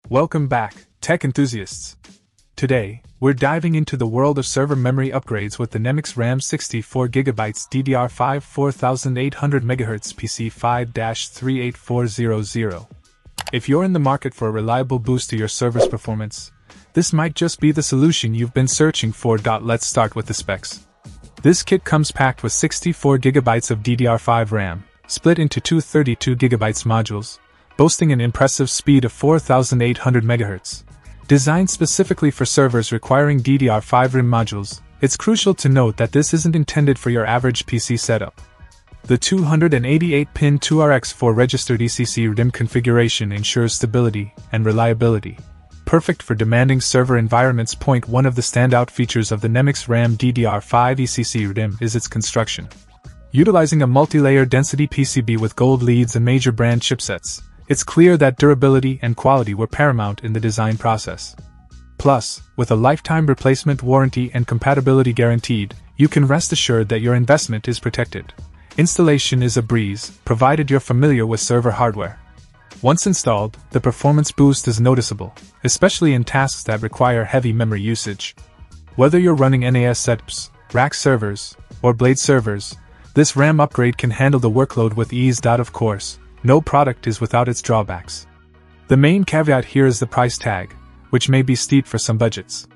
Welcome back, tech enthusiasts. Today, we're diving into the world of server memory upgrades with the NEMIX RAM 64GB DDR5 4800MHz PC5-38400. If you're in the market for a reliable boost to your server's performance, this might just be the solution you've been searching for. Let's start with the specs. This kit comes packed with 64GB of DDR5 RAM, split into two 32GB modules, boasting an impressive speed of 4800 MHz. Designed specifically for servers requiring DDR5 RAM modules, it's crucial to note that this isn't intended for your average PC setup. The 288-pin 2RX4 registered ECC DIMM configuration ensures stability and reliability, perfect for demanding server environments. One of the standout features of the NEMIX RAM DDR5 ECC DIMM is its construction. Utilizing a multi-layer density PCB with gold leads and major brand chipsets, it's clear that durability and quality were paramount in the design process. Plus, with a lifetime replacement warranty and compatibility guaranteed, you can rest assured that your investment is protected. Installation is a breeze, provided you're familiar with server hardware. Once installed, the performance boost is noticeable, especially in tasks that require heavy memory usage. Whether you're running NAS setups, rack servers, or blade servers, this RAM upgrade can handle the workload with ease. Of course, no product is without its drawbacks. The main caveat here is the price tag, which may be steep for some budgets.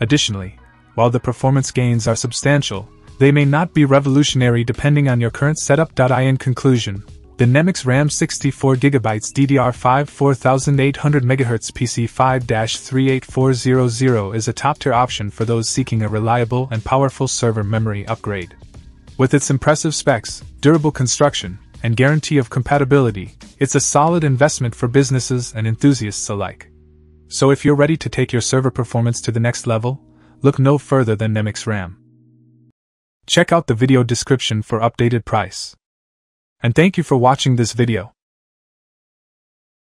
Additionally, while the performance gains are substantial, they may not be revolutionary depending on your current setup. In conclusion, the NEMIX RAM 64GB DDR5 4800MHz PC5-38400 is a top-tier option for those seeking a reliable and powerful server memory upgrade. With its impressive specs, durable construction, and guarantee of compatibility, it's a solid investment for businesses and enthusiasts alike. So if you're ready to take your server performance to the next level, look no further than NEMIX RAM. Check out the video description for updated price. And thank you for watching this video.